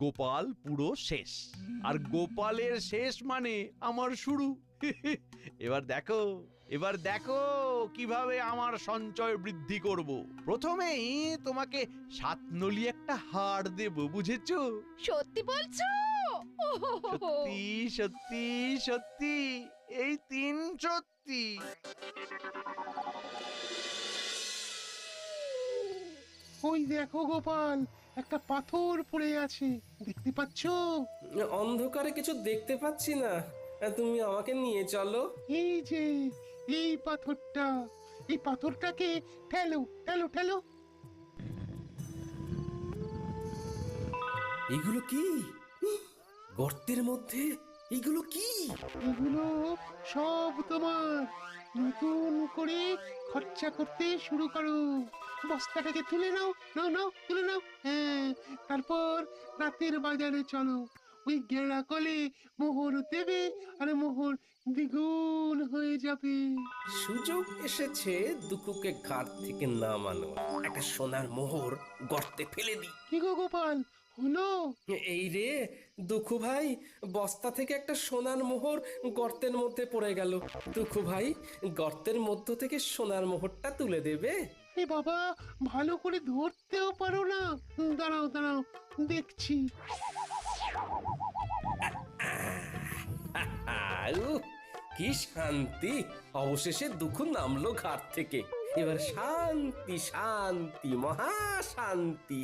গোপাল পুরো শেষ, আর গোপালের শেষ মানে আমার শুরু। এবার দেখো কিভাবে আমার সঞ্চয় বৃদ্ধি করব। প্রথমেই তোমাকে 7 নলি একটা হার দেব, বুঝেছো? সত্যি বলছো? সত্যি সত্যি সত্যি, এই 3 সত্যি। ওই দেখো গোপাল, একটা পাথর পড়ে আছে, দেখতে পাচ্ছো? অন্ধকারে কিছু দেখতে পাচ্ছি না, তুমি আমাকে নিয়ে চলো। এই যে এই পাথরটা, এই পাথরটাকে ঠেলো ঠেলো ঠেলো। এগুলো কি? গর্তের মধ্যে এগুলো কি? এগুলো সব তোমার। নতুন করে খরচা করতে শুরু করো। বস্তাটাকে তুলে নাও, নাও নাও, তুলে নাও। হ্যাঁ, তারপর রাতের বাজারে চলো। ওই গেঁড়া কলে মোহর দেবে, আর মোহর দ্বিগুণ হয়ে যাবে। সুযোগ এসেছে দুকুকে ঘাট থেকে নামানো। একটা সোনার মোহর গর্তে ফেলে দিই। কি গো গোপাল, হলো? এই রে দুঃখু ভাই, বস্তা থেকে একটা সোনার মোহর গর্তের মধ্যে পড়ে গেল। দুঃখু ভাই, গর্তের মধ্য থেকে সোনার মোহরটা তুলে দেবে? এ বাবা, ভালো করে ধরতেও পারো না। দাঁড়াও দাঁড়াও, দেখছি। উহ, কি শান্তি! অবশেষে দুঃখ নামলো ঘাট থেকে। এবার শান্তি শান্তি, মহা শান্তি।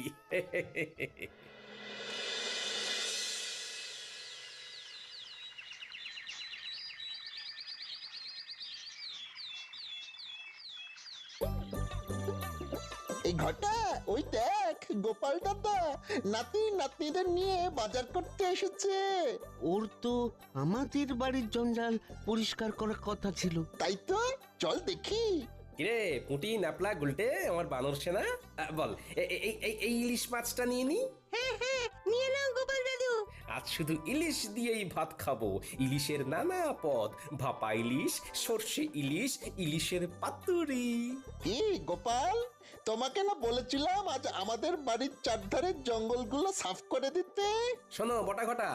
এই ঘটা, ওই দেখ গোপাল দাদা নাতি নাতনিদের নিয়ে বাজার করতে এসেছে। ওর তো আমাদের বাড়ির জঞ্জাল পরিষ্কার করার কথা ছিল। তাই তো, চল দেখি। কিরে পুঁটি, ন্যাপলা, গুলটে, আমার বানর সেনা, বল এই ইলিশ মাছটা নিয়ে নি। হ্যাঁ হ্যাঁ, নিয়ে নাও গোপাল দাদু। আজ শুধু ইলিশ দিয়েই ভাত খাবো। ইলিশের নানা পদ, ভাপা ইলিশ, সর্ষে ইলিশ, ইলিশের পাতুরি। কি গোপাল, তোমাকে না বলেছিলাম আজ আমাদের বাড়ির চারধারের জঙ্গলগুলো সাফ করে দিতে? শোনো বটা ঘটা,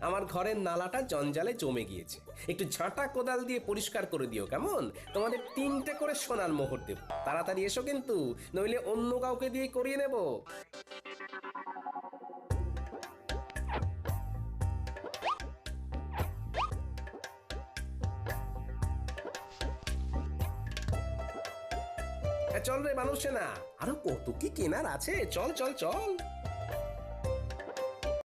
আমার ঘরের নালাটা জঞ্জালে জমে গিয়েছে। একটু ঝাঁটা কোদাল দিয়ে পরিষ্কার করে দিও, কেমন? তোমাদের 3টে করে সোনার মোহর দেব। তাড়াতাড়ি এসো কিন্তু, নইলে অন্য কাউকে দিয়ে করিয়ে নেব। চল রে মানুষ না, আরো কত কি কেনার আছে, চল চল চল।